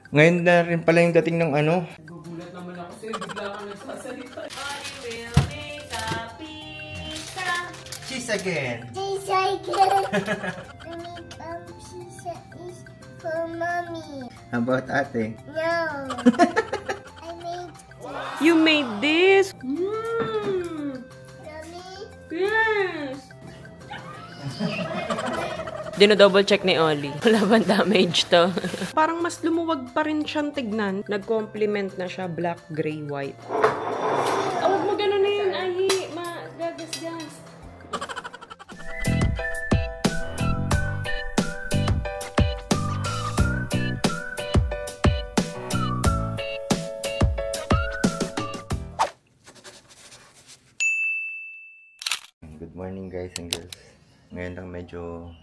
Ngayon na rin pala yung dating ng ano. Nagugulat naman ako sa'yo, bigla kang nagsasalita. Oli will make a pizza. Cheese again. Cheese again. Pizza is for mommy. How about ate? No. I made You made this? mommy. Yes! Dino-double check ni Oli. Wala bang damage to? Parang mas lumuwag pa rin siyang tignan. Nag-complement na siya black, gray, white. Huwag mo gano'n na yun, Ahi. Magagas-gas. Good morning guys and girls. Ngayon lang medyo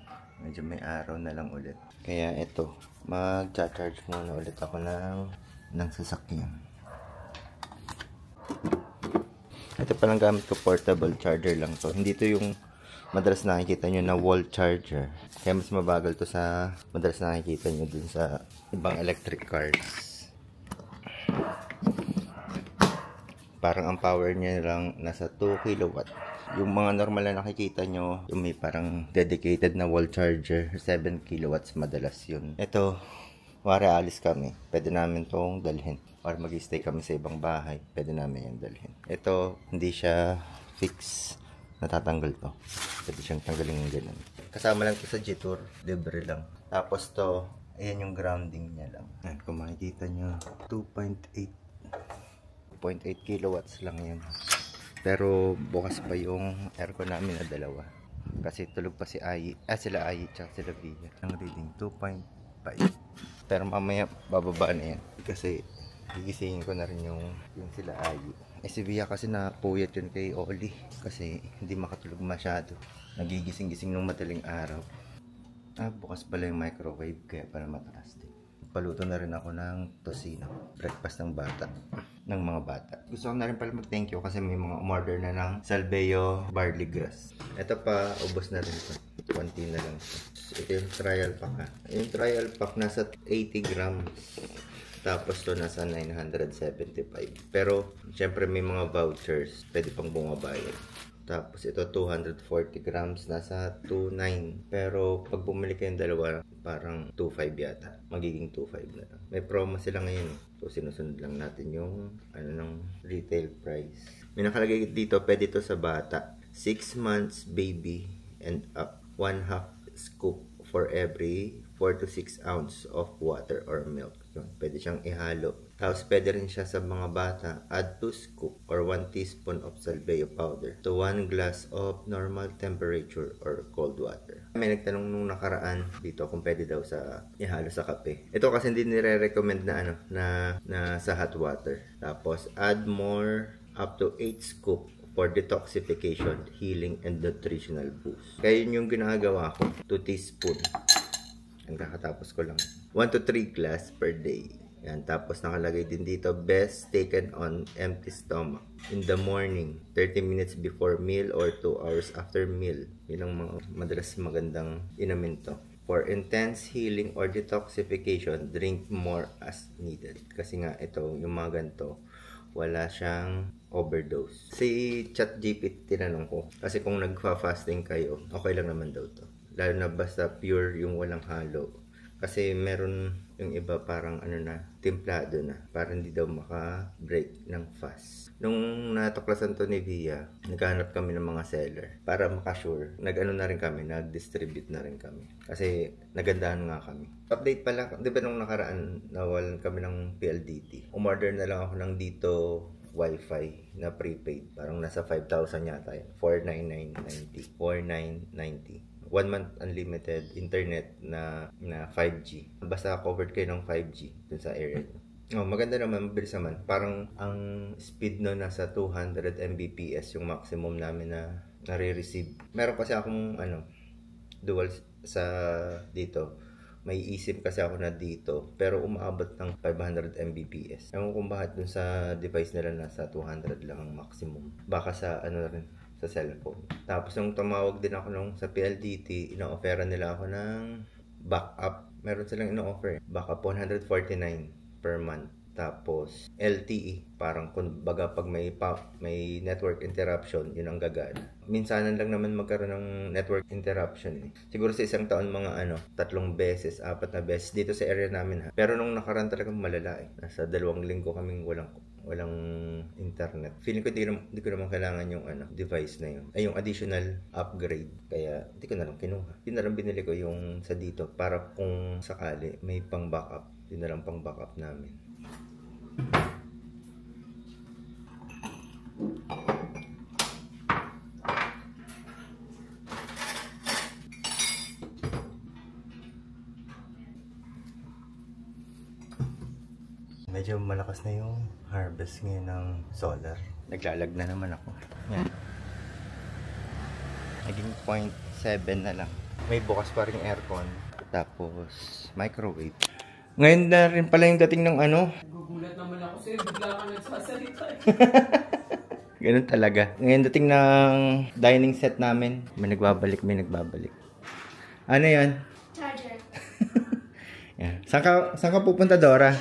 may araw na lang ulit. Kaya eto, mag-charge muna ulit ako ng sasakyan. Ito palang gamit ko, portable charger lang to. Hindi to yung madalas nakikita nyo na wall charger. Kaya mas mabagal to sa madalas nakikita nyo dun sa ibang electric cars. Parang ang power niya lang nasa 2 kilowatt. Yung mga normal na nakikita nyo, yung may parang dedicated na wall charger, 7 kilowatts madalas yun. Ito, wari alis kami, pwede namin tong dalhin. Or mag-stay kami sa ibang bahay, pwede namin yan dalhin. Ito, hindi siya fix, natatanggal to. Pwede siyang tanggalin ng ganun. Kasama lang to sa G-Tour, libre lang. Tapos to, ayan yung grounding niya lang. Ayan, kung makikita nyo, 2.8 kilowatts lang yan. Pero bukas pa yung aircon namin na dalawa. Kasi tulog pa si sila Ayi tsaka sila Via. Ang reading 2.5. Pero mamaya bababa na yan. Kasi gigisingin ko na rin yung sila Ayi. Si Via kasi napuyat yun kay Oli. Kasi hindi makatulog masyado. Nagigising-gising nung madaling araw. Bukas pala yung microwave kaya pala mataas din. Paluto na rin ako ng tosino. Breakfast ng mga bata. Gusto ko na rin pala mag-thank you kasi may mga umorder na ng Salveo barley grass. Ito pa, ubos na rin ito. Konti na lang ito. Ito yung trial pack ha. Yung trial pack nasa 80 grams. Tapos to nasa 975. Pero, syempre may mga vouchers. Pwede pang bumabayad. Tapos ito 240 grams nasa 2.9. Pero pag bumili kayong dalawa parang 2.5 yata. Magiging 2.5 na lang. May promo sila ngayon. So sinusunod lang natin yung ng retail price. May nakalagay dito, pwede to sa bata. 6 months baby and up. 1/2 scoop for every 4 to 6 ounce of water or milk. Yun, pwede siyang ihalo. Tapos pwede rin siya sa mga bata, add 2 scoop or 1 teaspoon of Salveo powder to 1 glass of normal temperature or cold water. May nagtanong nung nakaraan dito kung pwede daw sa ihalo sa kape. Ito kasi hindi nire-recommend na sa hot water. Tapos add more up to 8 scoop for detoxification, healing, and nutritional boost. Kaya yun yung ginagawa ko, 2 teaspoon. Ang kakatapos ko lang. 1 to 3 glass per day. Yan. Tapos nakalagay din dito, best taken on empty stomach. In the morning, 30 minutes before meal or 2 hours after meal. Yun ang mga madalas magandang inumin to. For intense healing or detoxification, drink more as needed. Kasi nga ito, yung mga ganito, wala siyang overdose. Si ChatGPT tinanong ko. Kasi kung nagfa-fasting kayo, okay lang naman daw to. Lalo na basta pure yung walang halo. Kasi meron yung iba parang templado na. Parang hindi daw maka-break ng fast. Nung natuklasan to ni Via, naghahanap kami ng mga seller. Para makasure, nag-distribute na rin kami. Kasi nagandahan nga kami. Update pala, di ba nung nakaraan, nawalan kami ng PLDT. Umorder na lang ako ng dito Wi-Fi na prepaid. Parang nasa 5,000 yata yan. 499.90. 4,990. 1 month unlimited internet na 5G. Basta covered kayo ng 5G dun sa area nyo. Maganda naman, mabilis naman. Parang ang speed no nasa 200 Mbps yung maximum namin na nare-receive. Meron kasi akong dual sa dito. May eSIM kasi ako na dito, pero umaabot ng 500 Mbps. Ewan kung bakit dun sa device nila nasa 200 lang ang maximum. Baka sa rin sa cellphone. Tapos nung tumawag din ako sa PLDT, ina-offera nila ako ng backup meron silang ino-offer. Baka 149 per month. Tapos, LTE. Parang kung baga pag may network interruption, yun ang gagana. Minsanan lang naman magkaroon ng network interruption. Siguro sa isang taon mga 3 beses, 4 na beses dito sa area namin ha. Pero nung nakaraan talagang malala eh. Nasa 2 linggo kaming walang internet. Feeling ko hindi ko naman kailangan yung device na yun. Ay yung additional upgrade. Kaya hindi ko na lang kinuha. Yun na lang binili ko yung sa dito para kung sakali may pang backup. Yun na lang pang backup namin. Medyo malakas na yung harvest ngayon ng solar. Naglalag na naman ako. Yan. Naging 0.7 na lang. May bukas pa rin aircon. Tapos microwave. Ngayon na rin pala yung dating ng Gugulat naman ako sa'yo. Bigla ka nagsasalita. Ganun talaga. Ngayon dating ng dining set namin. May nagbabalik. Ano yan? Charger. Yan. Saan ka pupunta, Dora?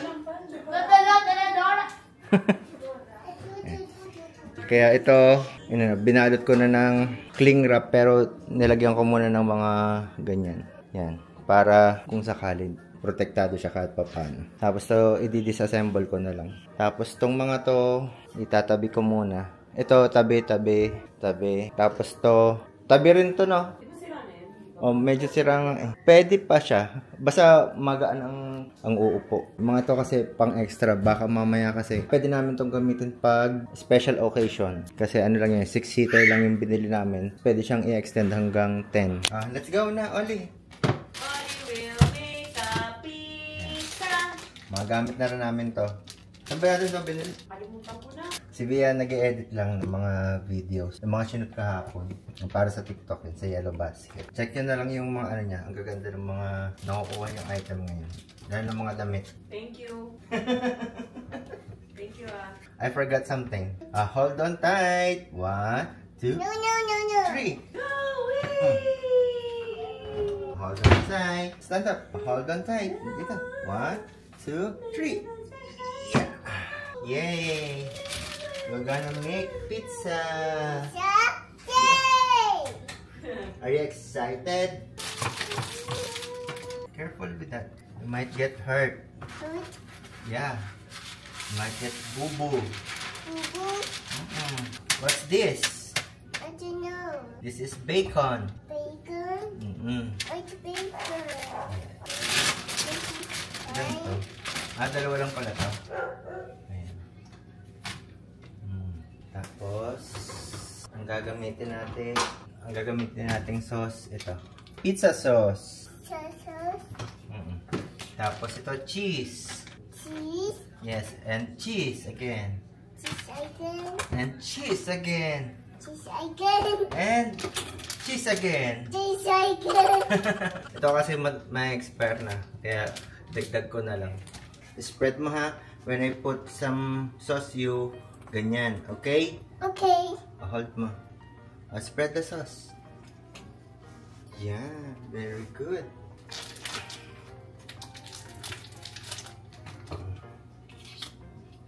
Kaya ito, binalot ko na ng cling wrap pero nilagyan ko muna ng mga ganyan. Yan. Para kung sakali, protektado siya kahit paano. Tapos to, i-disassemble ko na lang. Tapos tong mga to, itatabi ko muna. Ito, tabi. Tapos to, tabi rin to, no? Medyo sirang pwede pa siya. Basta magaan ang uupo. Mga to kasi pang extra. Baka mamaya kasi pwede namin tong gamitin pag special occasion. Kasi lang yun, 6-seater lang yung binili namin. Pwede siyang i-extend hanggang 10. Let's go na, Oli. Oli will make a pizza. Magamit na rin namin to. Saan ba natin ito binili? Kalimutan ko na. Si Bia nag-edit lang ng mga videos. Yung mga sinut kahapon. Para sa TikTok yun, sa Yellow Basket. Check nyo na lang yung mga niya. Ang gaganda ng mga nakukuha yung item ngayon. Dahil ng mga damit. Thank you. Thank you, I forgot something. Hold on tight. 1, 2, No. 3. Hold on tight. Stand up. Hold on tight. Dito. 1, 2, 3. Yeah. Yay! We're gonna make pizza. Yay! Are you excited? Careful with that. You might get hurt. Yeah. You might get boo-boo. What's this? I don't know. This is bacon. Bacon? It's bacon. Ganito. Dalawa lang pala to. Ayan. Tapos, ang gagamitin nating sauce, ito. Pizza sauce. Sauce. Tapos ito, cheese. Cheese. Yes, and cheese again. Cheese again. And cheese again. Cheese again. And cheese again. Cheese again. Ito kasi may expert na. Kaya dagdag ko na lang. Spread mo ha. When I put some sauce, you ganyan. Okay? Okay. Hold mo. Spread the sauce. Yeah, very good.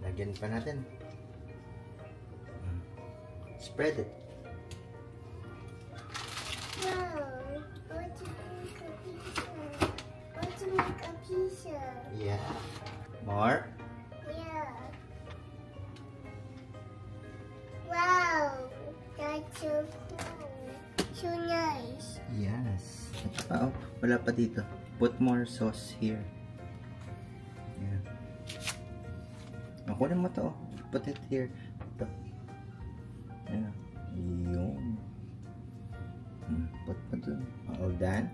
Lagyan pa natin. Spread it. Wow. Want to make a pizza. Yeah. More. Yeah. Wow. That's so cool. So nice. Yes. Wala pa dito. Put more sauce here. Yeah. Kunin mo to. Put it here. Ito. Ayan. Yun. Put mo to. All done?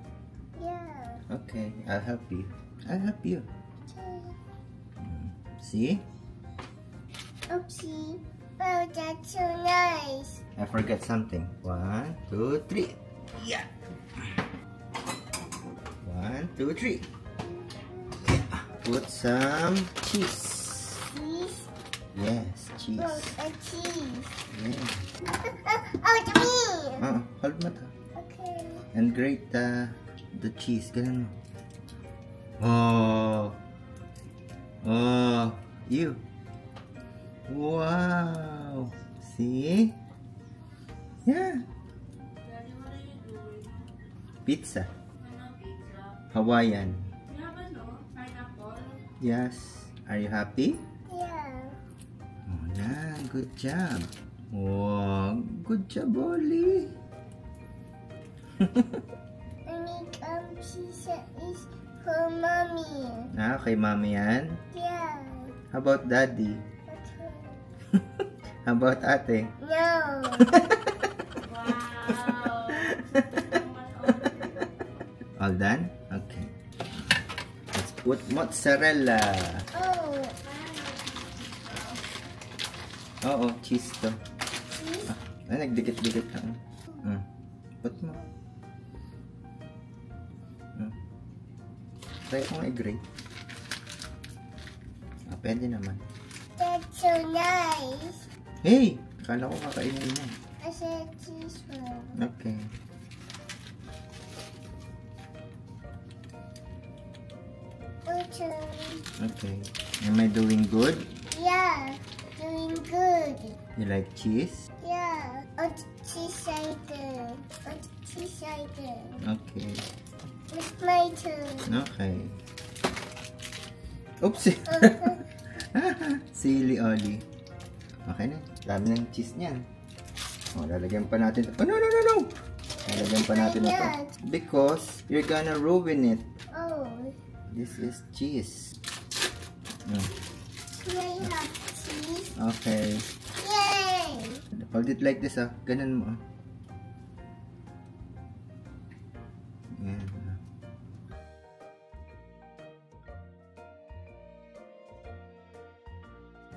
Yeah. Okay. I'll help you. Okay. See? Oopsie. Wow, that's so nice. I forgot something. 1, 2, 3. Yeah. 1, 2, 3. Put some cheese. Cheese? Yes, cheese. Oh, a cheese. Yeah. Oh, it's me. Hold mo to. Okay. And grate the cheese. Ganun mo. Oh. Oh. You. Wow. See? Yeah. Daddy, what are you doing? Pizza. Ano pizza? Hawaiian. You have ano? Pineapple? Yes. Are you happy? Yeah. Oh, yeah. Good job. Wow. Good job, Oli. Pizza is for mommy. Ah, kay mami yan. Yeah. How about daddy? Okay. How about ate? No. Wow! All done? Okay. Let's put mozzarella. Oh. Oo, cheese to. Cheese? Ay, nagdikit-dikit lang. Put mo. Try kong i-grate. Ah, pwede naman. That's so nice. Hey! Akala ko kakainin mo. I said cheese one. Okay. Okay. Okay. Am I doing good? Yeah. Doing good. You like cheese? Yeah. Cheese cider. Cheese cider. Okay. It's my turn. Okay. Oops! Silly Oli. Okay na. Dami ng cheese niyan. O, lalagyan pa natin. Oh, no, no, no, no! Lalagyan pa natin ito. Because you're gonna ruin it. Oh. This is cheese. Can I have cheese? Okay. Yay! Hold it like this, ah. Ganun mo, ah. Yan.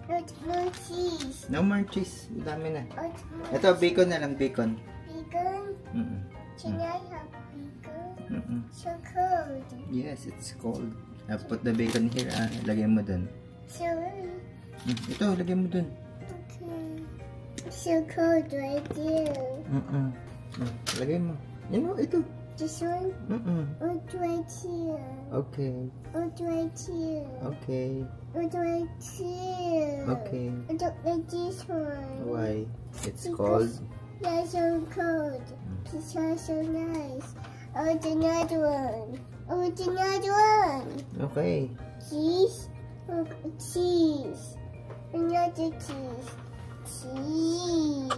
Not more cheese. No more cheese. Dami na. Not more Ito, bacon na lang, bacon. bacon. Mm-mm. Can I have bacon? Mm-mm. So cold. Yes, it's cold. I'll put the bacon here, ah. Lagay mo dun. Sorry. Ito, lagay mo dun. Okay. So cold right there. Mm-mm. Lagay mo. Yan o, ito. This one? Mm-mm. What right here? Okay. What right here? Okay. What right here? Okay. I don't like this one. Why? It's Because cold. they're so cold. These are so nice. I want another one. I want another one. Okay. Cheese? Oh, cheese. Another cheese. Cheese.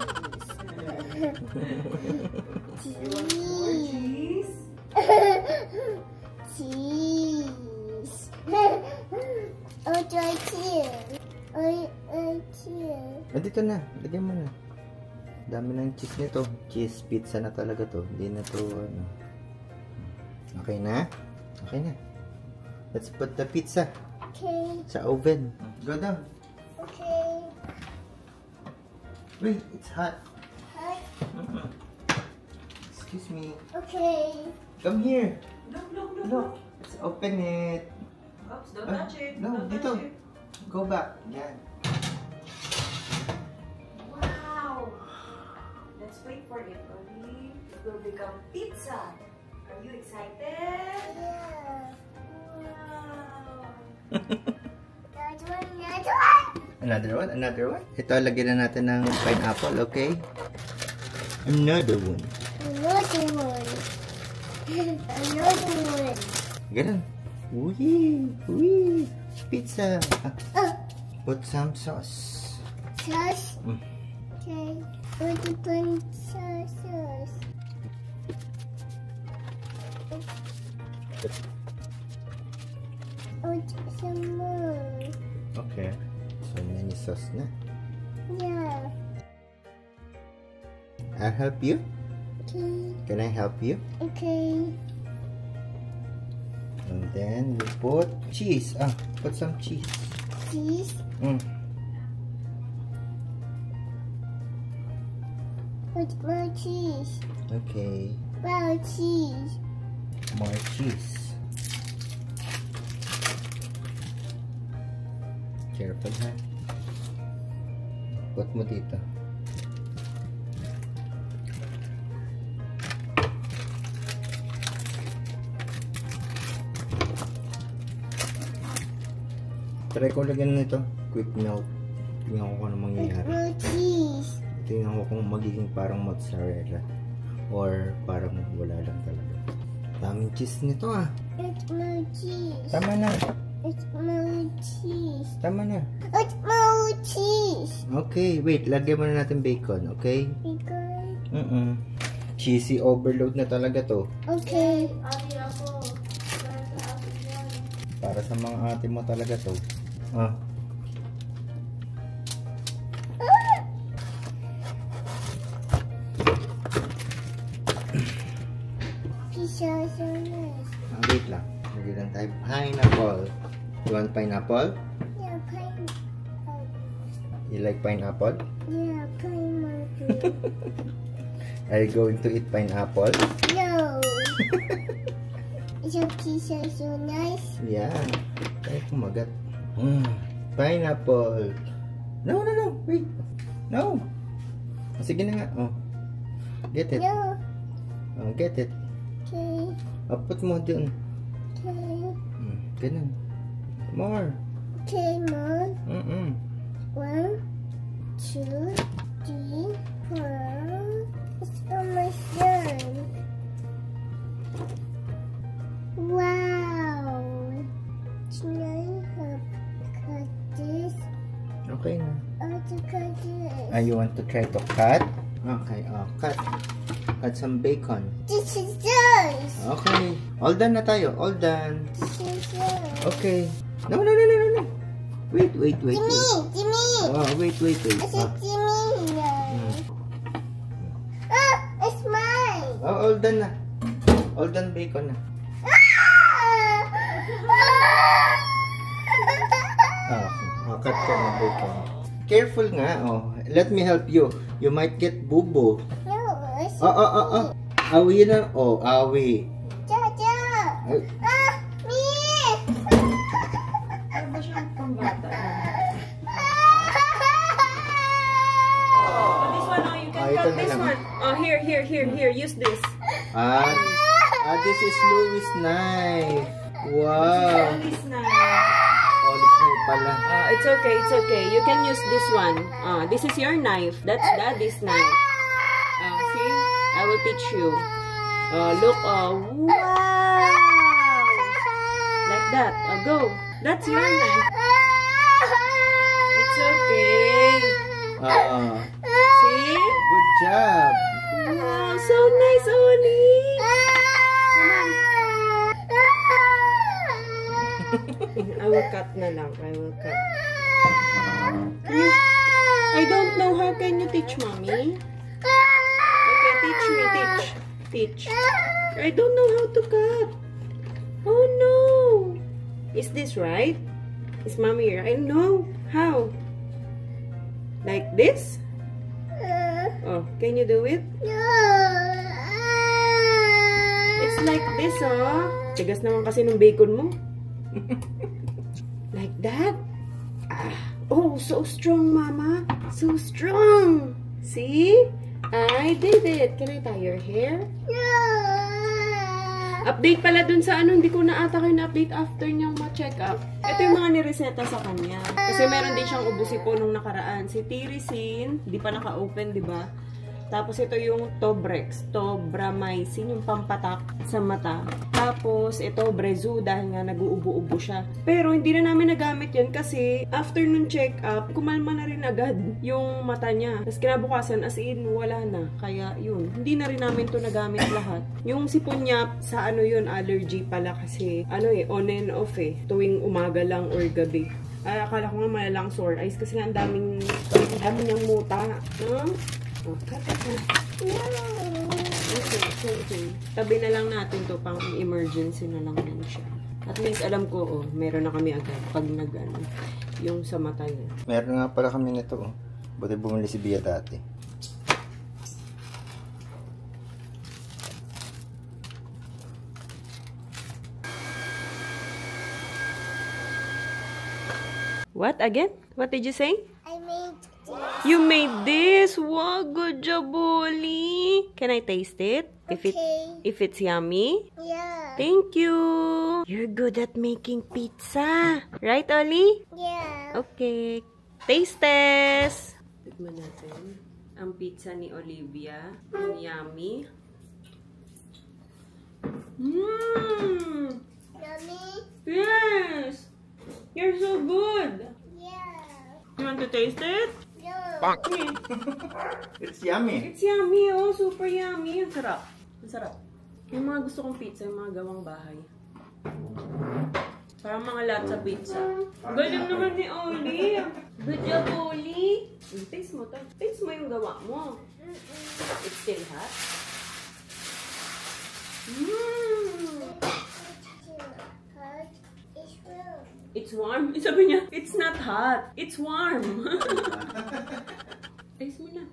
Cheese. Cheese. Oh, right here. Right here. Dito na. Lagyan mo na. Dami ng cheese nito. Cheese pizza na talaga to. Hindi na to, ano. Okay na? Okay na. Let's put the pizza Okay. sa oven. Go down. Okay. Wait, it's hot. Hi. Excuse me. Okay. Come here. Look, look, look. Look. Let's open it. Oops, don't touch it. No, Don't dito. touch it. Go back. Yan. Wow! Let's wait for it, Oli. It will become pizza. Are you excited? Yeah. Wow! Another one, another one. Another one, another one. Ito, lagyan na natin ng pineapple, okay? Another one. Another one. Another one. Ganun. Wee! Wee! Pizza! Oh, Put some sauce. sauce. Mm. Okay. Put the pun sauce. Oh, some more. Okay. So, many sauce na. Yeah. I'll help you. Okay. Can I help you? Okay. And then we put cheese. Ah, put some cheese. Cheese. Put more cheese. Okay. Wow, cheese. More cheese. Careful, ha? Put mo dito. Try ko lagyan nito. Quick melt. Tingnan ko kung ano mangyayari. No cheese. Tingnan ko kung magiging parang mozzarella. Or parang wala lang talaga. Daming cheese nito ah. It's no cheese. Tama na. It's no cheese. Tama na. It's no cheese. Okay, wait. Lagyan muna natin bacon, okay? Because. Cheesy overload na talaga to. Okay. Ate ako. Para sa atin yan. Para sa mga ate mo talaga to. Ah. Pizza so nice. Wait lang. Lagyan lang tayo pineapple. You want pineapple? Yeah, pineapple. You like pineapple? Yeah, pineapple. Are you going to eat pineapple? No. Is your pizza so nice? Yeah. Ay, kumagat. Pineapple. No. Wait. No. Sige na nga. Oh. Get it. No. Oh, get it. Okay. Put mo dun. Okay. Ganun. More. Okay, Mom. 1, 2, 3, 4. It's almost done. Wow. Can I help cut this? Okay na. I want to cut this. You want to try to cut? Okay, cut. Cut some bacon. This is yours. Okay. All done na tayo. All done. This is yours. Okay. No. Wait. Jimmy. Oh, wait. I said Jimmy now. It's mine. Oh, all done na. All done bacon na. Cut ko na bacon. Careful nga, Let me help you. You might get bubo. No, it's Awi na. Awi. Jaja. Ay, Me. Ano ba siyang pangbata? This one, you can ito cut na this lang. one. Here. Use this. This is Louis' knife. Wow. This na. Olive knife pala. It's okay. You can use this one. This is your knife. That's Daddy's knife. See? I will teach you. Look. Wow. Like that. Go. That's your knife. It's okay. See? Good job. Wow, so nice, Oli. I will cut na lang. I don't know. How can you teach mommy? Okay, teach me. Teach. I don't know how to cut. Oh no. Is this right? Is mommy right? No. How? Like this? Oh, can you do it? It's like this, Tigas naman kasi ng bacon mo. Like that? Oh, so strong, Mama. So strong. See? I did it. Can I tie your hair? Update pala dun sa hindi ko na ata kayo na-update after niyang ma-check up. Ito yung mga nireseta sa kanya. Kasi meron din siyang ubusipo nung nakaraan. Si Tirisin, di pa naka-open, di ba? Tapos ito yung Tobrex, Tobramycin, yung pampatak sa mata. Tapos ito Brezu dahil nga nag-uubo-ubo siya. Pero hindi na namin nagamit yan kasi after nung check-up, kumalma na rin agad yung mata niya. Tapos kinabukasan as in wala na. Kaya yun, hindi na rin namin to nagamit lahat. Yung sipon niya sa yun, allergy pala kasi on and off tuwing umaga lang or gabi. Akala ko nga malalang sore eyes kasi nga ang dami niyang muta. Okay. Tabi na lang natin to pang emergency na lang din siya. At least alam ko, meron na kami agad pag yung sa mata niya. Meron nga pala kami nito, Buti bumili si Bia dati. What again? What did you say? I made this. You made this? Wow, good job, Oli. Can I taste it? Okay. If it's yummy? Yeah. Thank you. You're good at making pizza. Right, Oli? Yeah. Okay. Taste test. Tignan natin ang pizza ni Olivia. Ang yummy. Mmm! Yummy? Yes! You're so good. Yeah. You want to taste it? No. It's yummy. It's yummy, oh. Super yummy. Ang sarap. Ang sarap. Yung mga gusto kong pizza, yung mga gawang bahay. Parang mga latsa pizza. Galing naman ni Oli. Good job, Oli. Taste mo. Taste mo yung gawa mo. It's still hot. Mmm! Hot. It's warm. It's warm. Sabi niya, it's not hot. It's warm. Taste mo na.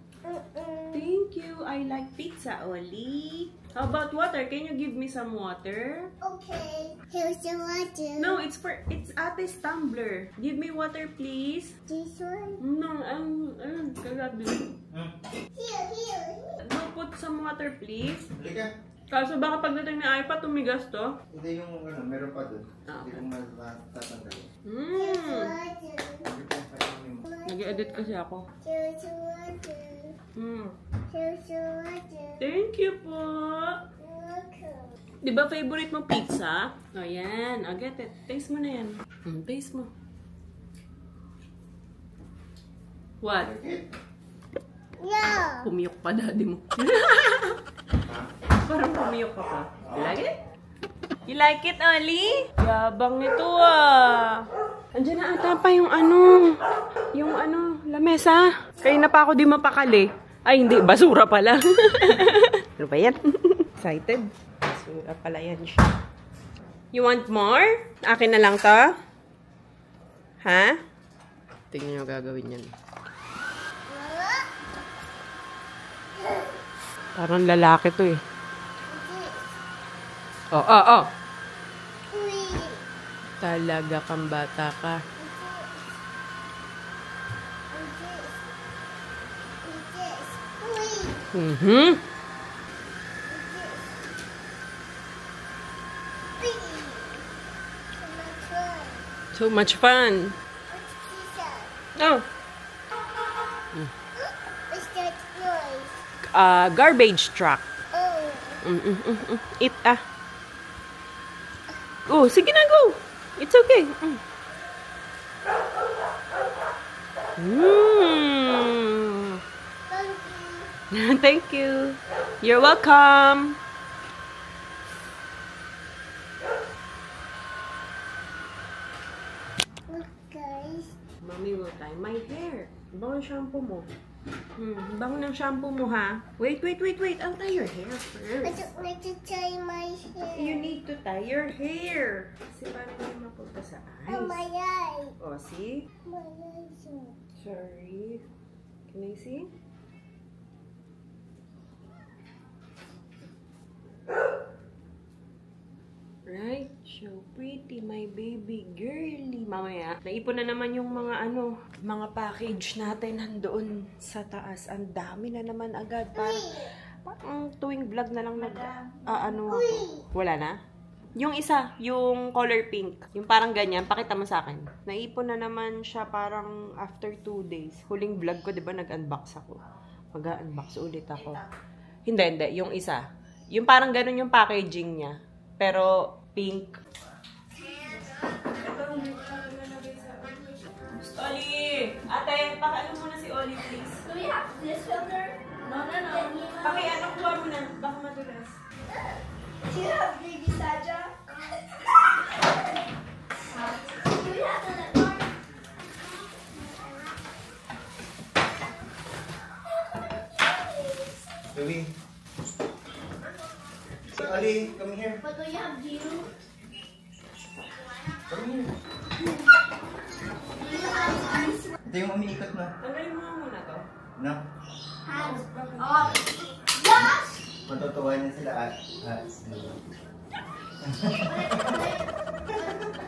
Thank you. I like pizza, Oli. How about water? Can you give me some water? Okay. Here's the water. No, it's Ate's tumbler. Give me water, please. This one? No, kagabi. Here. No, put some water, please. Halika. Kaso baka pagdating ni iPad, tumigas to. Ito yung, meron pa dun. Ah, okay. Hindi mo matatanggal. Water. Nag-edit kasi ako. Here's the water. Here's the water. Thank you po. Welcome. Di ba favorite mo pizza? O yan, I'll get it. Taste mo na yan. Taste mo. What? No. Pumiyok pa daddy mo. Parang pumiyok ka pa. You like it? You like it, Oli? Yabang ito ah. Andiyan na ata pa yung lamesa. Kaya na pa ako di mapakali. Ay, hindi. Basura pala. Ano ba yan? Excited? Basura pala yan siya. You want more? Akin na lang to? Ha? Tingnan nyo gagawin yan. Parang lalaki to eh. Oh. Talaga kang bata ka. So much fun. Oh. What's that noise? Garbage truck. Oh. Eat Oh, sige na, go. It's okay. Thank you. You're welcome. Look, guys. Mommy will tie my hair. Bango ng shampoo mo. Bango ng shampoo mo, ha? Wait. I'll tie your hair I first. don't like to tie my hair. You need to tie your hair. Kasi paano yung mapunta sa eyes? Oh, my eye. Oh, see? My eyes. Sorry. Can I see? Right? So pretty, my baby girly. Mamaya, naipon na naman yung mga package natin nandoon sa taas. Ang dami na naman agad. Parang tuwing vlog na lang ako. Wala na? Yung isa, yung color pink. Yung parang ganyan, pakita mo sa akin. Naipon na naman siya parang after 2 days. Huling vlog ko, di ba, nag-unbox ako. Mag-unbox ulit ako. Hindi. Yung isa. Yung parang ganun yung packaging niya. Pero, pink. Oli! Ate, pakiano muna si Oli, please. Do we have this filter? No. Pakiano, kuha mo na. Baka madulas. Do you have baby Saja? Do we have the network? Louie. Si Ali, come here. But do you have Gio? Come here. Do you have ice? Ito yung umiikot na. Tanggalin mo muna to. No? Hands. Oh. Yes! Matutuwa niya sila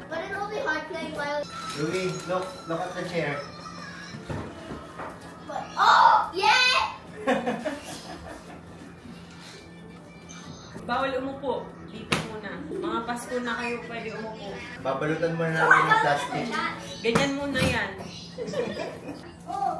But it will be hard playing while. Louie, look at the chair. But, oh! Yeah! Bawal umupo. Dito muna. Mga Pasko na kayo pwede umupo. Babalutan mo na namin ng plastic. Ganyan muna yan. Oh!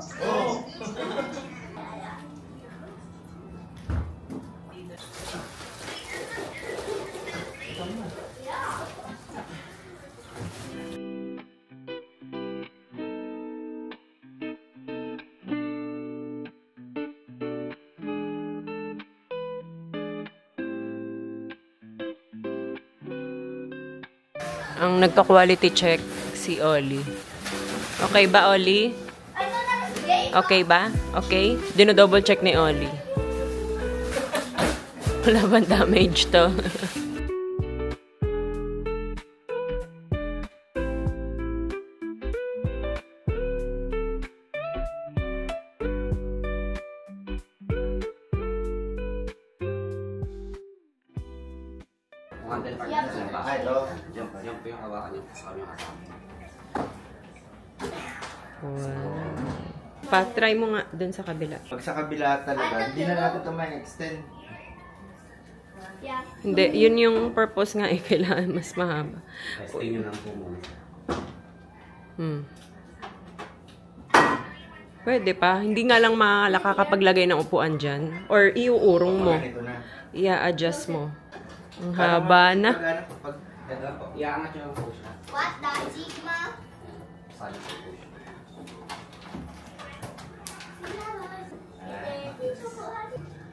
Ang nagka-quality check si Oli. Okay ba, Oli? Okay ba? Okay? Dino-double check ni Oli. Wala bang damage to? Ay, ito. Yan po yung hawakan niyo sa kanyang kasama. Wow. Pa-try mo nga dun sa kabila. Pag sa kabila talaga, hindi na natin ito ma-extend. Yeah. Hindi, yun yung purpose nga eh. Kailangan mas mahaba. Testing nyo lang po muna. Pwede pa. Hindi nga lang makakapaglagay ng upuan dyan. Or iuurong mo. Ito na. I-adjust mo. Ang haba na. Pag Ito po, iaangat nyo lang po siya. What the Sigma? Sali po po siya.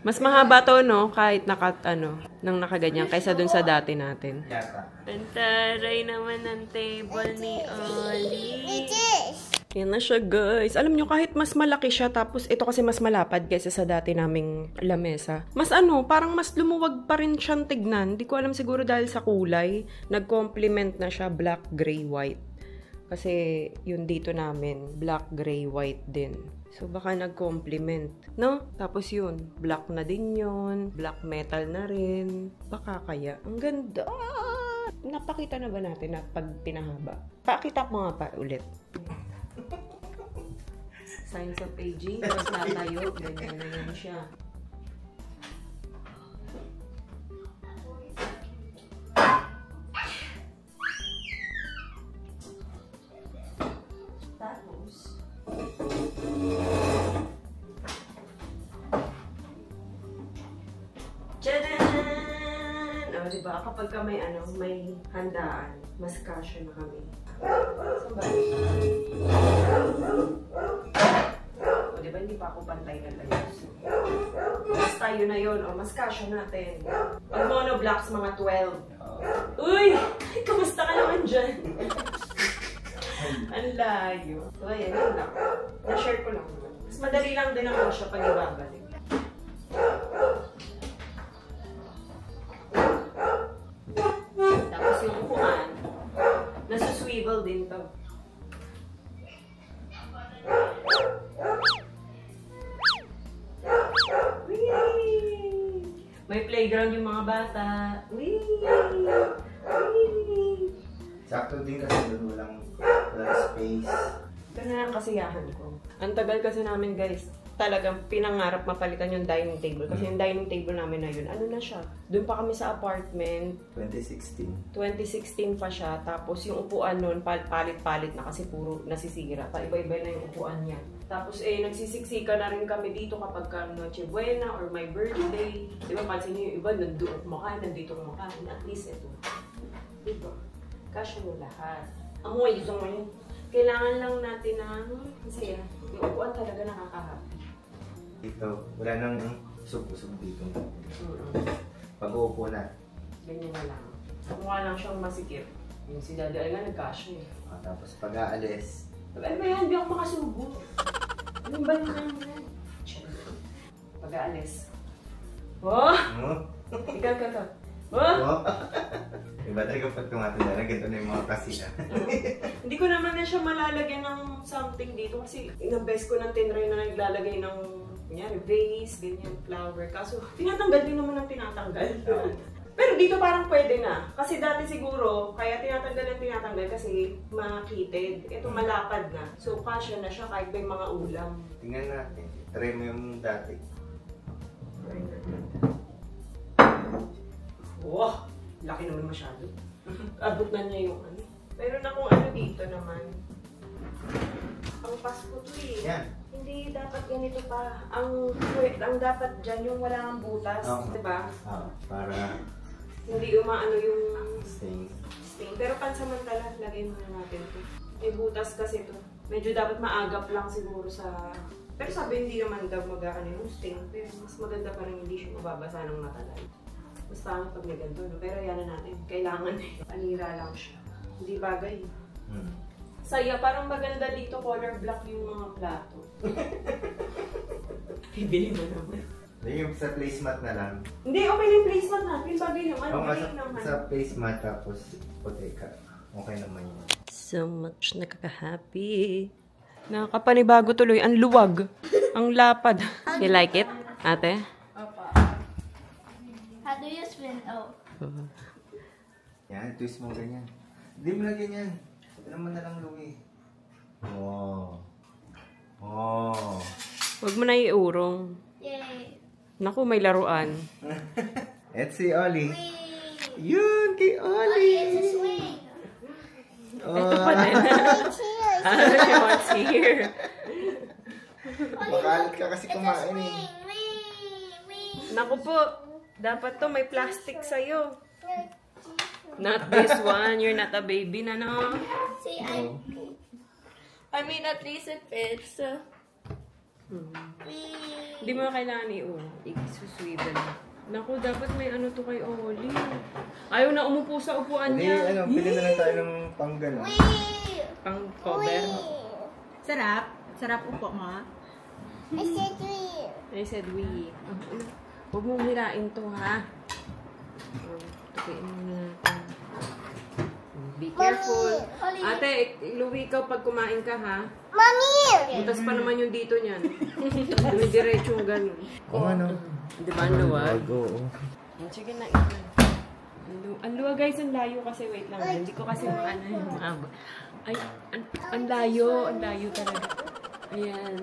Mas mahaba to, no? Kahit nang nakaganyan, kaysa dun sa dati natin. yata. Ang taray naman ng table ni Oli. This. Yan na siya, guys. Alam nyo, kahit mas malaki siya, tapos ito kasi mas malapad kaysa sa dati naming lamesa. Mas parang mas lumuwag pa rin siyang tignan. Di ko alam, siguro dahil sa kulay. Nag-complement na siya black, gray, white. Kasi yun dito namin, black, gray, white din. So baka nag-complement, no? Tapos yun, black na din yun. Black metal na rin. Baka kaya. Ang ganda! Napakita na ba natin na pag pinahaba? Pakita mo nga pa ulit. Signs of aging. Tapos natayo. Ganyan na yan siya. Tapos, tchadan! O, diba? Kapag ka may may handaan, mas kasya na kami. So, ba? O, diba? Hindi pa ako pantay na layos. Mas tayo na yun. O, mas kasya natin. Pag monoblocks, mga 12. Uy! Kamusta ka naman dyan? Ang layo. So, ayan, yun lang. Na-share ko lang. Mas madali lang din naman siya pag ibabalik. Tapos yung upuan, nasuswivel din to. Whee! May playground yung mga bata. Whee! Whee! Sakto din kasi doon walang space. Ganun ang kasiyahan ko. Ang tagal kasi namin, guys, talagang pinangarap mapalitan yung dining table. Kasi yung dining table namin na yun, na siya? Doon pa kami sa apartment. 2016. 2016 pa siya. Tapos yung upuan nun, palit-palit na kasi puro nasisira. Iba-iba na yung upuan niya. Tapos nagsisiksika na rin kami dito kapag Noche Buena or my birthday. Diba, pansin niyo yung iba, nandoon kumakain, nandito kumakain. At least ito. Diba? Kasya mo lahat. Ang huwag gusto mo yun. Kailangan lang natin ng masaya. Yung upuan talaga nakaka-happy. Dito, wala nang sub-sub dito. Pag-uupo na. Ganyan na lang. Mukha lang siyang masikip. Yung si Daddy ay nga nagkasya eh. Tapos pag-aalis. Ano ba yan? Hindi ako makasubo. Ano ba yan? Pag-aalis. Oh! Ikaw. Oh! Iba talaga pag tumatanda na, ganito na yung mga kasiya. Hindi ko naman na siya malalagyan ng something dito kasi inabes ko ng tinry na naglalagay ng kunyari, vase, ganyan, flower. Kaso tinatanggal din naman ang tinatanggal. Pero dito parang pwede na. Kasi dati siguro, kaya tinatanggal kasi makitid. Ito malapad na. So kasya na siya kahit may mga ulam. Tingnan natin. Try mo yung dati. Wow! Laki naman masyado. Abot na niya yung ano. Pero na kung ano dito naman. Ang Pasko to eh. Yan. Hindi dapat ganito pa. Ang dapat dyan yung wala ng butas. Diba? Para Hindi umaano yung stain. Pero pansamantala, lagay muna natin ito. May butas kasi ito. Medyo dapat maagap lang siguro sa... Pero sabi hindi naman daw mag-ano yung stain. Pero mas maganda pa rin hindi siya mababasa ng matagal. Mas pangit pag may ganito, no? Pero yan na natin. Kailangan eh. Panira lang siya. Hindi bagay. Saya, parang maganda dito color black yung mga plato. Bibili mo naman. Yung sa placemat na lang. Hindi, okay na yung placement natin. Bagay naman. Oo nga, naman. sa placemat tapos puti ka. Okay naman yun. So much nakaka-happy. Nakakapanibago tuloy. Ang luwag. Ang lapad. You like it, ate? Opa. How do you spin? Oh. Yan, twist mo ganyan. Hindi mo na ganyan. Alam mo na lang, Louie. Wow. Oh. Huwag mo na iurong. Yay. Naku, may laruan. It's si Oli. Whee! Yun, kay Oli. It's a swing. Ito pa din. She wants here. Makalit ka kasi kumain eh. Naku po, dapat to may plastic sa'yo. Not this one. You're not a baby na, no? See, I mean, at least it fits. Hindi mo kailangan i-suswivel. Naku, dapat may ano to kay Oli. Ayaw na umupo sa upuan Hindi, niya. pili na lang tayo ng panggano. Pang cover. Sarap. Sarap upo mo. I said we. Huwag mong hirain to, ha? Tukiin mo na natin. Be careful. Ate, Louie, ikaw pag kumain ka, ha? Mommy! Butas pa naman yung dito niyan. Dumidiretso yung ganun. Kung ano. Di ba ang luwag? Oo. Sige na, ito. Ang luwag, guys, ang layo kasi. Wait lang. Hindi ko kasi maano yung mahaba. Ay, ang layo. Ang layo talaga. Ayan.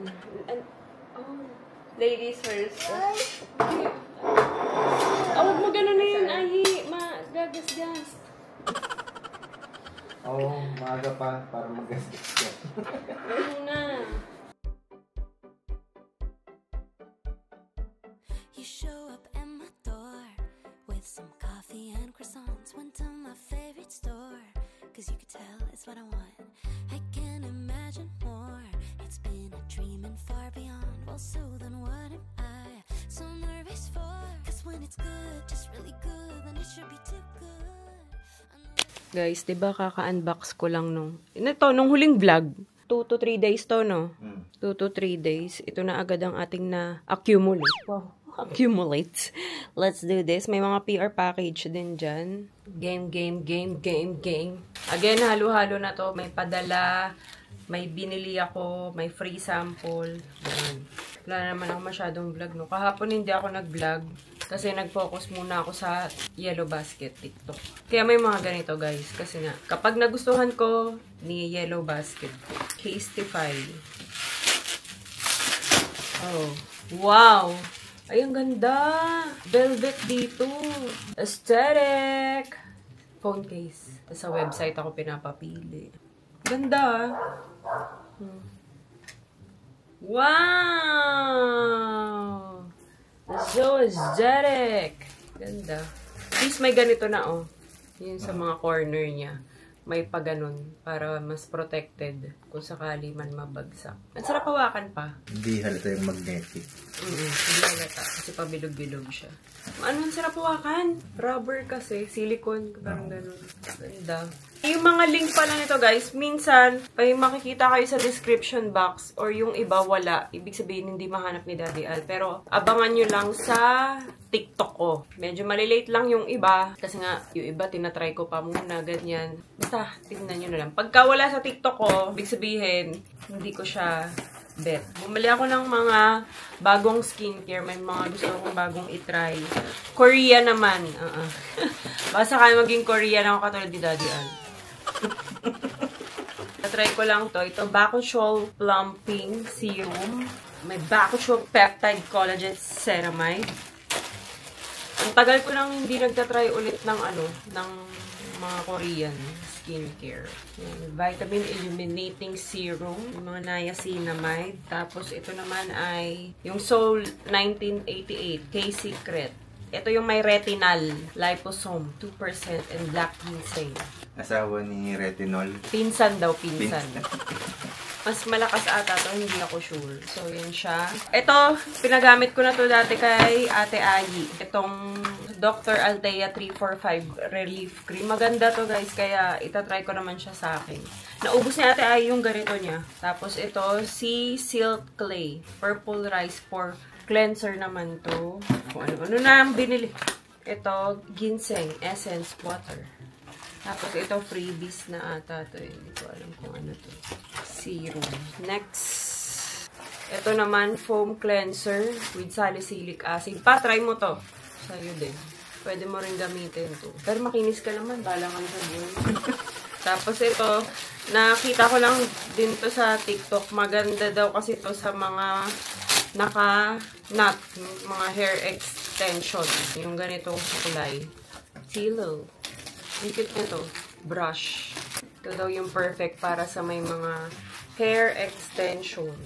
Oh. Ladies first. Huwag mo ganun na yun, Ahi. Gagas-gas. Oo, maaga pa para mag-gastos ka. Ano na? You show up at my door with some coffee and croissants. Went to my favorite store, cause you could tell it's what I want. I can't imagine more. It's been a dream and far beyond. Well, so then what am I so nervous for? Cause when it's good, just really good, then it should be too good. Guys, diba kaka-unbox ko lang nung huling vlog. 2 to 3 days to, no? 2 to 3 days. Ito na agad ang ating na-accumulate. Wow. Accumulate. Let's do this. May mga PR package din dyan. Game. Again, halo-halo na to. May padala, may binili ako, may free sample. Yan. Wala naman ako masyadong vlog, no? Kahapon hindi ako nag-vlog kasi nag-focus muna ako sa Yellow Basket TikTok. Kaya may mga ganito, guys. Kasi nga, kapag nagustuhan ko ni Yellow Basket, Casetify. Oh. Wow! Ay, ang ganda! Velvet dito. Aesthetic! Phone case. Sa website ako pinapapili. Ganda, Wow! So aesthetic! Ganda. At least may ganito na, oh. Yun sa mga corner niya. May pa ganun para mas protected kung sakali man mabagsak. Ang sarap hawakan pa. Hindi halata yung magnetic. Hindi halata. Kasi pabilog-bilog siya. Ano ang sarap hawakan? Rubber kasi. Silicone. Parang ganun. Ganda. Yung mga link pala nito, guys, minsan, may makikita kayo sa description box or yung iba wala. Ibig sabihin, hindi mahanap ni Daddy Al. Pero, abangan nyo lang sa TikTok ko. Medyo malilate lang yung iba. Kasi nga, yung iba, tinatry ko pa muna, ganyan. Basta, tignan nyo na lang. Pagka wala sa TikTok ko, ibig sabihin, hindi ko siya bet. Bumili ako ng mga bagong skincare. May mga gusto akong bagong itry. Korea naman. Basta kayo maging Korean ako katulad ni Daddy Al. Natry ko lang to. Ito, Bakuchiol Plumping Serum. May Bakuchiol Peptide Collagen Ceramide. Ang tagal ko nang hindi nagtatry ulit ng ng mga Korean skincare. Yan, Vitamin Illuminating Serum, yung mga niacinamide. Tapos ito naman ay yung Soul 1988 K-Secret. Ito yung may retinal, liposome, 2% and black ginseng. Asawa ni retinol. Pinsan daw, pinsan. Mas malakas ata to, hindi ako sure. So, yan siya. Ito, pinagamit ko na to dati kay Ate Ayi. Itong Dr. Althea 345 Relief Cream. Maganda to guys, kaya itatry ko naman siya sa akin. Naubos ni Ate Ayi yung ganito niya. Tapos ito, Sea Silk Clay. Purple Rice for cleanser naman to. Kung ano na ang binili. Ito, Ginseng Essence Water. Tapos ito, freebies na ata to. Hindi ko alam kung ano to. Serum. Next. Ito naman, foam cleanser with salicylic acid. Try mo to. Sa'yo din. Pwede mo rin gamitin to. Pero makinis ka naman. Bala kang sabon. Tapos ito, nakita ko lang din to sa TikTok. Maganda daw kasi to sa mga naka-knot. Mga hair extension. Yung ganitong kulay. Pillow. Dikit nito, brush. Ito daw yung perfect para sa may mga hair extension.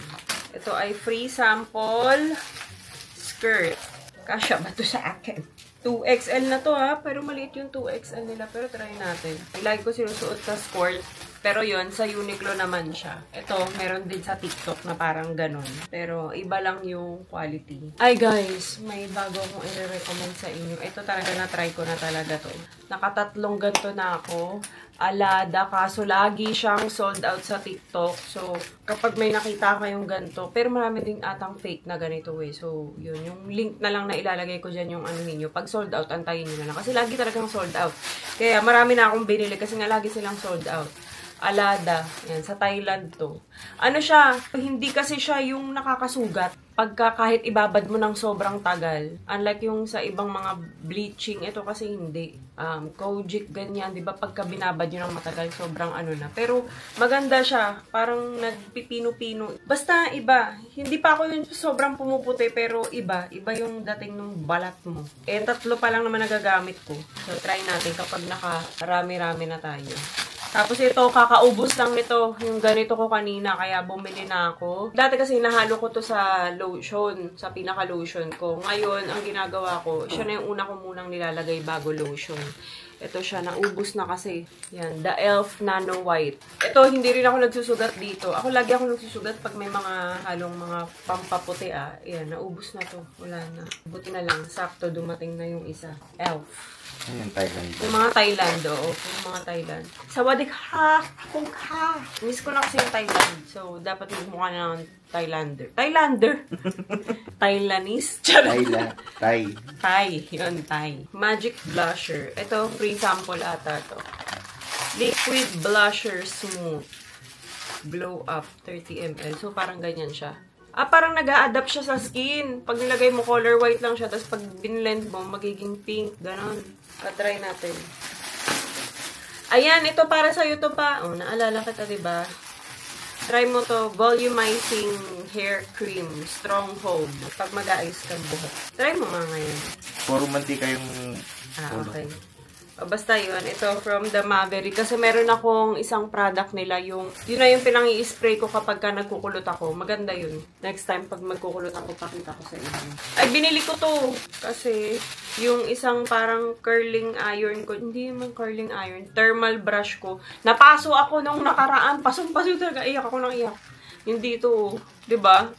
Ito ay free sample skirt. Kasya ba to sa akin? 2XL na to ha, pero maliit yung 2XL nila. Pero try natin. Lagi ko sinusuot sa skirt. Pero yun, sa Uniqlo naman siya. Ito, meron din sa TikTok na parang ganun. Pero iba lang yung quality. Ay guys, may bago akong i-recommend sa inyo. Ito talaga na-try ko na talaga to. Nakatatlong ganito na ako. Alada, kaso lagi siyang sold out sa TikTok. So, kapag may nakita kayong ganito, pero marami din atang fake na ganito eh. So, yun, yung link na lang na ilalagay ko dyan yung ano ninyo. Pag sold out, antayin nyo na lang. Kasi lagi talagang sold out. Kaya marami na akong binili kasi nga lagi silang sold out. Alada. Yan, sa Thailand to. Ano siya, hindi kasi siya yung nakakasugat pagka kahit ibabad mo ng sobrang tagal. Unlike yung sa ibang mga bleaching, ito kasi hindi. Kojic, ganyan, di ba? Pagka binabad yun ng matagal, sobrang ano na. Pero maganda siya. Parang nagpipino-pino. Basta iba. Hindi pa ako yung sobrang pumuputi, pero iba. Iba yung dating ng balat mo. Eh, 3 pa lang naman nagagamit ko. So, try natin kapag nakarami-rami na tayo. Tapos ito, kakaubos lang nito. Yung ganito ko kanina, kaya bumili na ako. Dati kasi nahalo ko to sa lotion, sa pinaka-lotion ko. Ngayon, ang ginagawa ko, siya na yung una ko munang nilalagay bago lotion. Ito siya, naubos na kasi. Yan, The Elf Nano White. Ito, hindi rin ako nagsusugat dito. Ako lagi ako nagsusugat pag may mga halong mga pampaputi ah. Yan, naubos na to. Wala na. Buti na lang, sakto dumating na yung isa. Elf. Ayan, Thailand. Yung mga Thailand, oo. Yung mga Thailand. Sawadik ha! Kung ha! Miss ko na kasi yung Thailand. So, dapat yung mukha na ng Thailander. Thailander! Thailandese? Thai. Thai. Yun, Thai. Magic Blusher. Ito, free sample ata to. Liquid Blusher Smooth. Glow Up 30 ml. So, parang ganyan siya. Parang nag-a-adapt siya sa skin. Pag nilagay mo, color white lang siya. Tapos pag binlend mo, magiging pink. Ganon. Try natin. Ayan, ito para sa'yo to pa. Oh, naalala kita, diba? Try mo to. Volumizing Hair Cream. Stronghold. Pag mag-aayos kang buhok. Try mo nga ngayon. Puro mantika yung... Okay. Basta yun, ito from the Maverick. Kasi meron akong isang product nila, yun na yung pinang-i-spray ko kapag ka nagkukulot ako. Maganda yun. Next time, pag magkukulot ako, pakita ko sa inyo. Ay, binili ko to. Kasi, yung isang parang curling iron ko, hindi naman curling iron, thermal brush ko. Napaso ako nung nakaraan. Pasong-paso talaga. Iyak ako nang iyak. Yung dito, diba?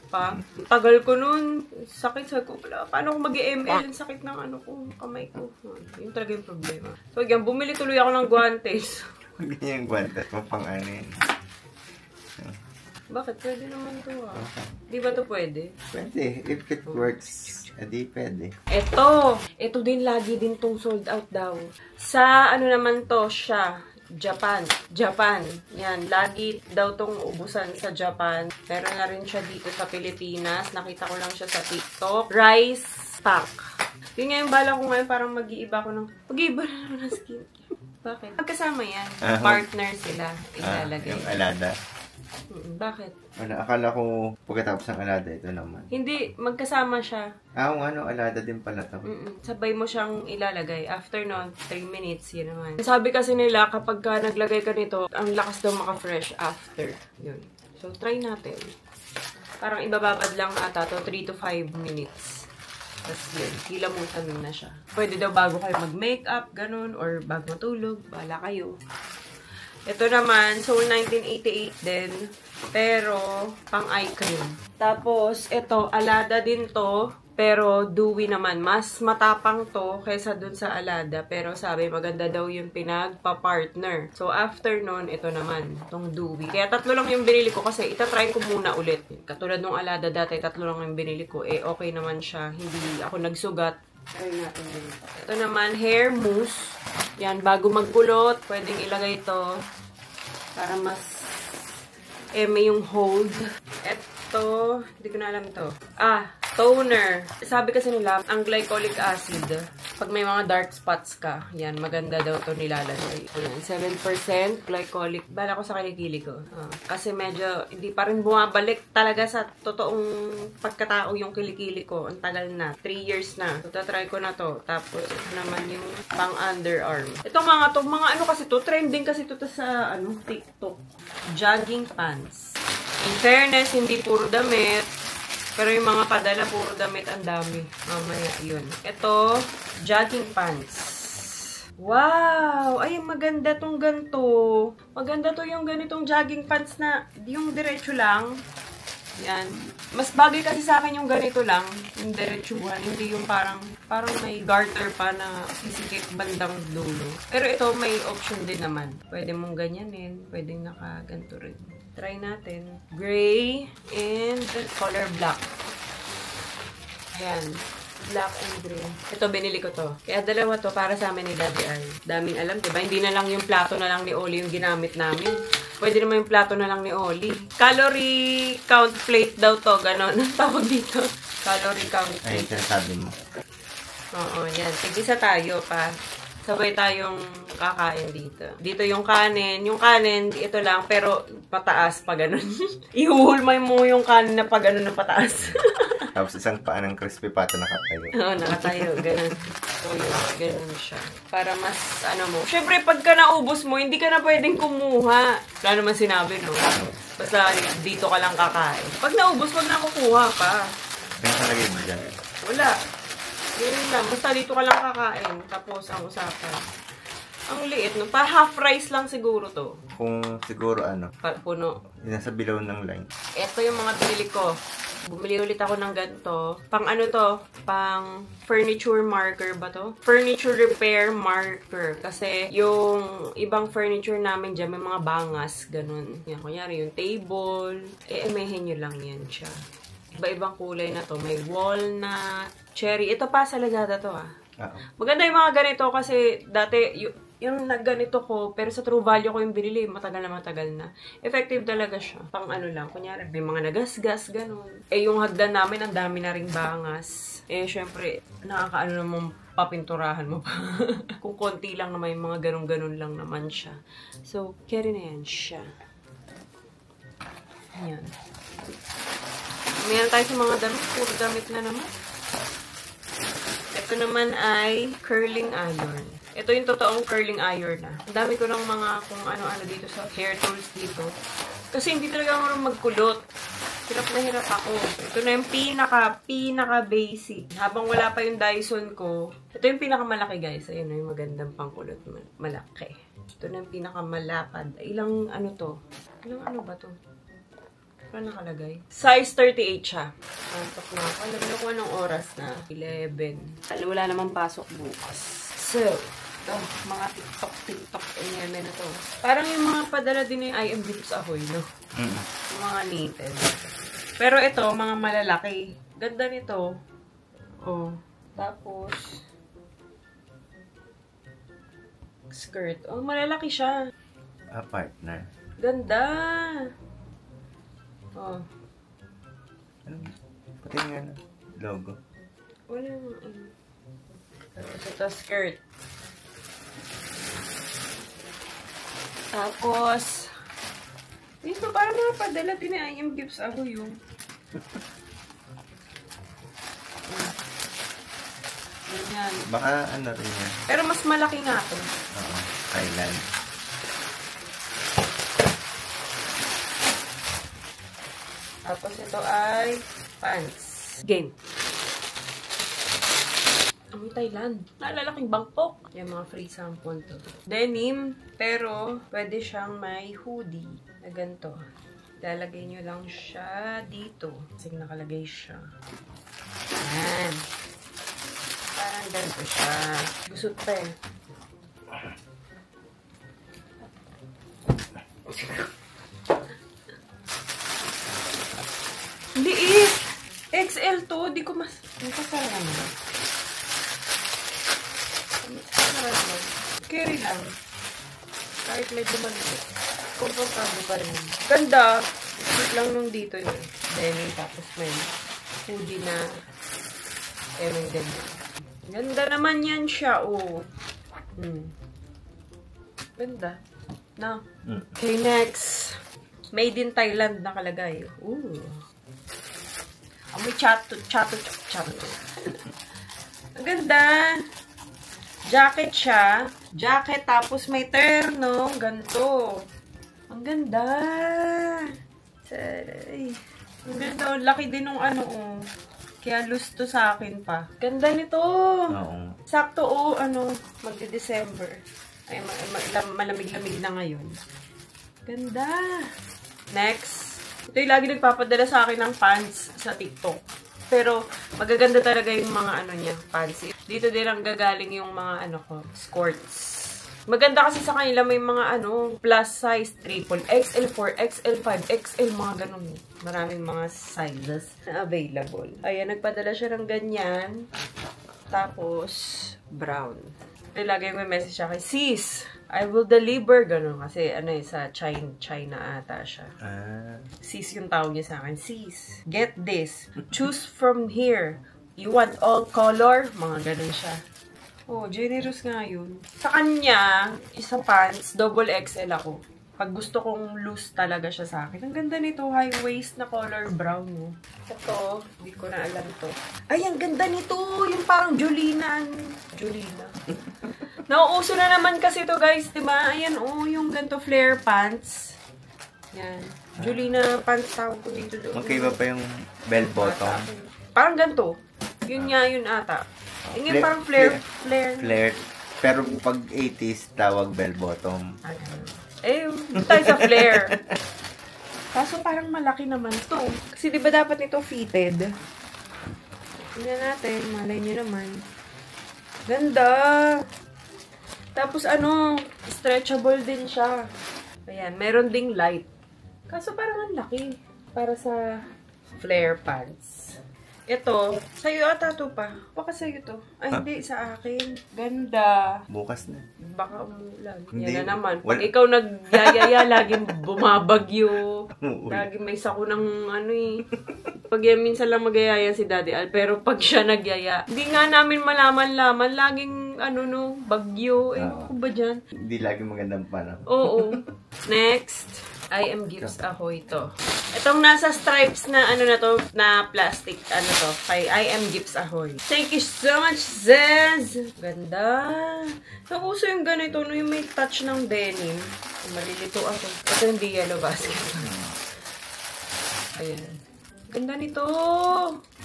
Tagal ko nun. Sakit sa ko. Paano ko mag-ML? Yung sakit ng ano ko, kamay ko. Yun talaga yung problema. So, again, bumili tuloy ako ng guantes. Ganyan yung guantes mo pang ano yun. Bakit? Pwede naman to ah. Di ba to pwede? Pwede. If it works, edi pwede. Ito din lagi din tong sold out daw. Sa ano naman to siya? Japan. Yan. Lagi daw tong ubusan sa Japan. Meron na rin siya dito sa Pilipinas. Nakita ko lang siya sa TikTok. Rice pack. Yun nga yung bala ko ngayon. Parang mag-iiba ko ng... Mag-iiba na naman ng skin. Bakit? Pagkasama yan. Partner sila. Ilalagay. Yung alada. Bakit? Wala, akala ko pagkatapos ng alada, ito naman. Hindi, magkasama siya. Kung ano, alada din pala to. Sabay mo siyang ilalagay. After nun, 3 minutes, yun naman. Sabi kasi nila, kapag ka naglagay ka nito, ang lakas daw maka-fresh after. Yun. So, try natin. Parang ibababad lang ata to 3 to 5 minutes. Tapos yun, hilamutan na siya. Pwede daw bago kayo mag-makeup, ganun, or bago matulog, bahala kayo. Ito naman, Soul 1988 din, pero pang eye cream. Tapos, ito, Alada din to, pero dewy naman. Mas matapang to kaysa dun sa Alada, pero sabi, maganda daw yung pinagpa-partner. So, after nun, ito naman, tong dewy. Kaya 3 lang yung binili ko kasi itatry ko muna ulit. Katulad nung Alada dati, 3 lang yung binili ko. Eh, okay naman siya. Hindi ako nagsugat. Try natin din. Ito naman, hair mousse. Yan, bago magkulot, pwedeng ilagay ito para mas may yung hold. Ito, hindi ko na alam to. Toner. Sabi kasi nila, ang glycolic acid, pag may mga dark spots ka, yan, maganda daw to nilalagay. Ayan, 7% glycolic. Bala ko sa kilikili ko. Kasi medyo, hindi pa rin bumabalik talaga sa totoong pagkatao yung kilikili ko. Ang tagal na. 3 years na. So, tatry ko na to. Tapos, ito naman yung pang underarm. Ito mga ano kasi to, trending kasi to sa, TikTok. Jogging pants. In fairness, hindi puro damit. Pero yung mga padala, puro damit ang dami. Mamaya, yun. Ito, jogging pants. Wow! Ay, maganda tong ganito. Maganda to yung ganitong jogging pants na yung diretso lang. Yan. Mas bagay kasi sa akin yung ganito lang. Yung diretsuhan. Hindi yung parang may garter pa na sisikip bandang dulo. Pero ito, may option din naman. Pwede mong ganyanin. Pwedeng nakaganto rin. Try natin. Gray and color black. Ayan. Black and gray. Ito, binili ko to. Kaya dalawa to para sa amin ni Daddy Ay. Daming alam, diba? Hindi na lang yung plato na lang ni Oli yung ginamit namin. Pwede naman yung plato na lang ni Oli. Calorie count plate daw to. Ganon. Tawag dito. Calorie count plate. Ay, sinasabi mo. Oo, yan. Tig-isa tayo pa. Sabay tayong kakain dito. Dito yung kanin. Yung kanin, ito lang, pero pataas pa ganun. Ihuhulmay mo yung kanin na pa ganun na pataas. Tapos isang paa ng crispy pato nakatayo. Oo, nakatayo. Ganun. So, yun. Ganun siya. Para mas, mo. Siyempre, pagka naubos mo, hindi ka na pwedeng kumuha. Wala naman sinabi, no? Basta dito ka lang kakain. Pag naubos, wag na kukuha pa. Kaya talagay mo dyan? Wala. Ganun lang. Basta dito ka lang kakain. Tapos, ang usapan. Ang liit, no? Pa half rice lang siguro to. Kung siguro Puno. nasa below ng line. Ito yung mga binili ko. Bumili ulit ako ng ganito. Pang ano to? Pang furniture marker ba to? Furniture repair marker. Kasi yung ibang furniture namin dyan, may mga bangas. Ganun. Yan, kunyari yung table. Emehin nyo lang yan siya. Iba-ibang kulay na to. May walnut, cherry. Ito pa sa Lazada to Maganda yung mga ganito kasi dati yung nagganito ko, pero sa True Value ko yung binili, matagal na. Effective talaga siya. Pang ano lang, kunyari, may mga nagasgas, ganun. Yung hagdan namin, ang dami na ring bangas. Syempre, nakakaano namang papinturahan mo pa. Kung konti lang naman, yung mga ganun-ganun lang naman siya. So, carry na yan siya. Ayan. Mayroon tayo sa mga damit. Puro damit na naman. Ito naman ay curling iron. Ito yung totoong curling iron na. Ang dami ko ng mga kung ano-ano dito sa hair tools dito. Kasi hindi talaga marunong magkulot. Hirap na hirap ako. Ito na yung pinaka-basic. Habang wala pa yung Dyson ko, ito yung pinakamalaki guys. Ayun na yung magandang pangkulot. Malaki. Ito na yung pinakamalapad. Ilang ano to? Ilang ano ba to? Ano nakalagay? Size 38 siya. Antok na ako. Alam mo kung anong oras na? 11. Wala naman pasok bukas. So, ito, mga TikTok, na to. Parang yung mga padala din yung IM dito sa Ahoy, no? Yung mga knitted. Pero ito, mga malalaki. Ganda nito. Oh. Tapos, skirt. Oh, malalaki siya. Partner. Ganda! Oh. Pati nga na. Logo. Wala mo. Ito, skirt. Tapos, Dito, para mapadala din ni I.M. Gibbs ako yung. Ganyan. Baka ano rin yan. Pero mas malaki nga to. Oo, Thailand. Tapos ito ay pants. Game. Ang Thailand. Naalalaking Bangkok. Yung mga free sample to. Denim, pero pwede siyang may hoodie na ganito. Lalagay nyo lang siya dito. Kasi nakalagay siya. Ayan. Parang ganito siya. Gusot pa eh. Liit! XL to. Di ko mas... Ang kasarang na. Carry lang. Kahit medyo maliit. Komportable pa rin. Ganda. Sit lang nung dito yun. Denim. Tapos may hoodie na may ganda. Ganda naman yan siya. Oh. Ganda. No? Okay, next. Made in Thailand nakalagay. Ooh. May chato. Ang ganda. Jacket siya. Jacket, tapos may terno. Ganto. Ang ganda. Ay. Ang ganda. Laki din ng ano, oh. Kaya lusto sa akin pa. Ganda nito. Oo. Sakto, oh, ano, magde-December. Ay, malamig-lamig na ngayon. Ganda. Next. Ito yung lagi nagpapadala sa akin ng pants sa TikTok. Pero, magaganda talaga yung mga ano niya, pants. Dito din ang gagaling yung mga ano ko, skirts. Maganda kasi sa kanila may mga ano, plus size, triple, XL4, XL5, XL, mga ganun. Maraming mga sizes na available. Ayan, nagpadala siya ng ganyan. Tapos, brown. Lagay may message siya kay sis. I will deliver, gano'n. Kasi, ano eh, sa China ata siya. Sis yung tawag niya sa akin. Sis, get this. Choose from here. You want all color? Mga gano'n siya. Oh, generous nga yun. Sa kanya, isa pants, double XL ako. Pag gusto kong loose talaga siya sa akin. Ang ganda nito, high waist na color brown. Oh. Ito, hindi ko na alam to. Ay, ang ganda nito. Yung parang Jolina. Nauuso na naman kasi to guys, diba? Ayan, oh, yung ganito flare pants. Yan. Jolina pants tawag ko dito. Magkaiba pa yung bell bottom. Parang ganito. Yun nga yun ata. Yung parang flare. Pero pag 80s, tawag bell bottom. Eh, tayo sa flare. Kaso parang malaki naman to. Kasi diba dapat nito fitted? Tingnan natin. Malay nyo naman. Ganda! Tapos ano, stretchable din siya. Ayan, meron ding light. Kaso parang ang laki. Para sa flare pants. Ito, sa'yo ata to pa. Baka sa'yo to. Ay, hindi, sa akin. Ganda. Bukas na. Baka umulan. Hindi. Yan na naman. Pag ikaw nagyayaya, laging bumabagyo. Laging may sako ng ano eh. Pag yan, minsan lang magyayaya si Daddy Al. Pero pag siya nagyaya, hindi nga namin malaman-laman. Laging ano no, bagyo. Ewan ko ba dyan? Hindi lagi magandang panahon. Oo. Next. I.M. Gibbs Ahoy to. Itong nasa stripes na ano na to, na plastic, ano to, kay I.M. Gibbs Ahoy. Thank you so much, Zez! Ganda! Nauso yung ganito, no, yung may touch ng denim. Malilito ako. Ito hindi yellow basket. Ayan. Ganda nito!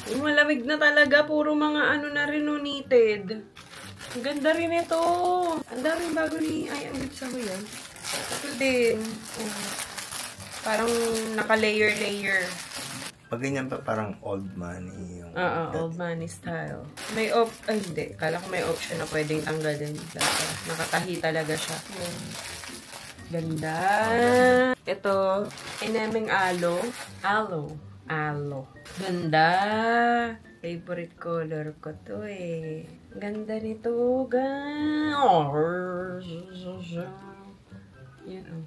Yung malamig na talaga, puro mga ano na rin, knitted. Ang ganda rin ito! Ang daming bago ni I.M. Gibbs Ahoy yan. Ito din. Parang naka-layer. Pag ganyan pa, parang old money yung... Oo, old money style. May ay hindi. Kala ko may option na pwedeng tanggalin. Nakatahi talaga siya. Ganda. Ito, ineming aloe. Ganda. Favorite color ko to eh. Ganda nito. Yan oh.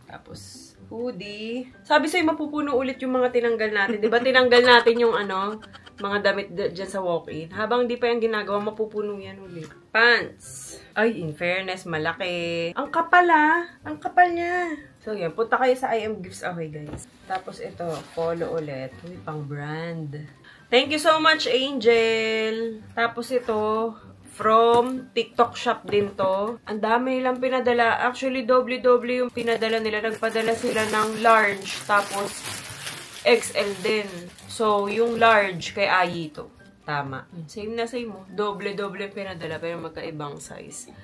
Tapos, hoodie. Sabi sa'yo, mapupuno ulit yung mga tinanggal natin. Diba tinanggal natin yung ano, mga damit dyan sa walk-in. Habang di pa yung ginagawa, mapupuno yan ulit. Pants. Ay, in fairness, malaki. Ang kapal ah. Ang kapal niya. So, yan. Punta kayo sa IM Gifts Ahoy, guys. Tapos, ito. Follow ulit. Uy, pang brand. Thank you so much, Angel. Tapos, ito. From TikTok shop din to. Ang dami nilang pinadala. Actually, doble-doble yung pinadala nila. Nagpadala sila ng large. Tapos, XL din. So, yung large kay Ayi to. Tama. Same na same mo. Doble-doble yung pinadala. Pero magkaibang size.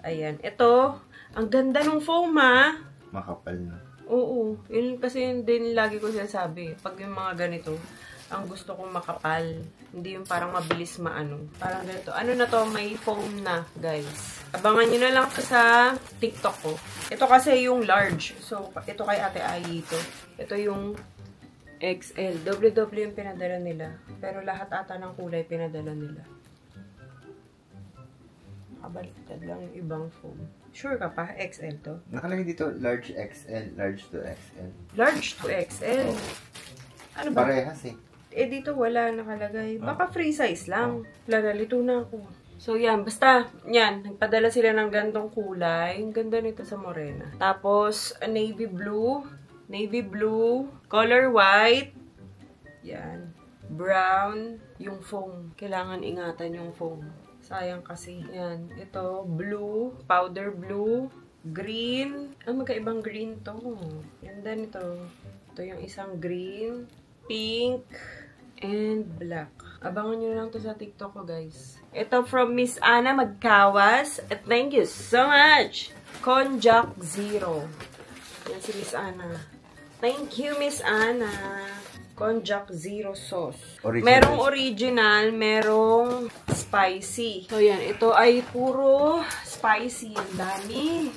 Ayan. Ito. Ang ganda ng foam, ha? Makapal na. Oo. Yun kasi yun din lagi ko sinasabi. Pag yung mga ganito, ang gusto kong makapal. Hindi yung parang mabilis maano. Parang ganito. Ano na to? May foam na, guys. Abangan nyo na lang sa TikTok ko. Ito kasi yung large. So, ito kay Ate Ayi ito. Ito yung XL. Doble-doble yung pinadala nila. Pero lahat ata ng kulay pinadala nila. Nakabaliktad lang yung ibang foam. Sure ka pa? XL to? Nakalagay dito, large XL, large to XL. Large to XL? Ano ba? Parehas eh. Eh, dito wala nakalagay. Baka free size lang. Lalito na ako. So, yan. Basta, yan. Nagpadala sila ng gantong kulay. Ang ganda nito sa morena. Tapos, navy blue. Navy blue. Color white. Yan. Brown. Yung foam. Kailangan ingatan yung foam. Sayang kasi. Yan. Ito, blue. Powder blue. Green. Magkaibang green to. Ganda nito. Ito yung isang green. Pink. And black. Abangan nyo lang to sa TikTok ko, guys. Ito from Miss Ana Magkawas. Thank you so much. Konjac Zero. Yan si Miss Ana. Thank you, Miss Ana. Konjac Zero sauce. Original. Merong original, merong spicy. So, yan. Ito ay puro spicy. Ang dami.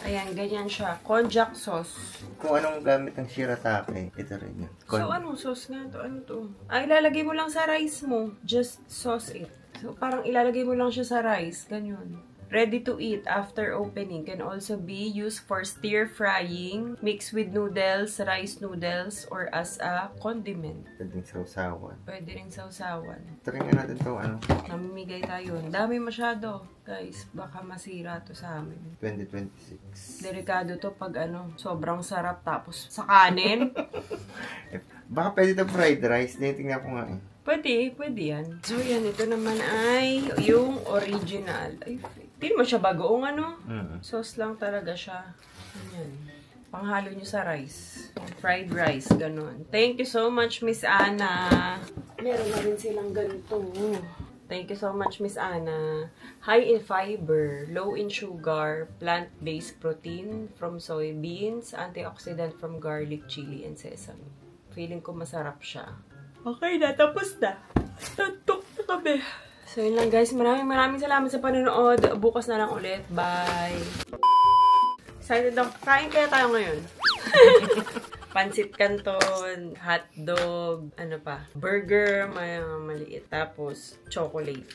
Ayan, ganyan siya. Konjac sauce. Kung anong gamit ng shiratake, ito rin yun. So, anong sauce nga to? Ano to? Ay, ilalagay mo lang sa rice mo. Just sauce it. So, parang ilalagay mo lang siya sa rice. Ganyan. Ready to eat after opening. Can also be used for stir frying, mixed with noodles, rice noodles, or as a condiment. Pwedeng sausawan. Pwede rin sausawan. Tringan natin ito, ano? Namimigay tayo. Ang dami masyado. Guys, baka masira to sa amin. 2026. Delikado to pag sobrang sarap tapos sa kanin. Baka pwede ito fried rice. Tingnan ko nga eh. Pwede yan. So, yan. Ito naman ay yung original. Ay, hindi mo siya bagoong sauce lang talaga siya. Ayan. Panghalo nyo sa rice. Fried rice, ganun. Thank you so much, Miss Ana. Meron na rin silang ganito. Thank you so much, Miss Ana. High in fiber, low in sugar, plant-based protein from soybeans, antioxidant from garlic, chili, and sesame. Feeling ko masarap siya. Okay na, tapos na. Tantok na kami. So, yun lang guys. Maraming salamat sa panonood. Bukas na lang ulit. Bye! Excited ako. Kain kaya tayo ngayon. Pansit canton, hotdog, ano pa, burger, maliit. Tapos, chocolate.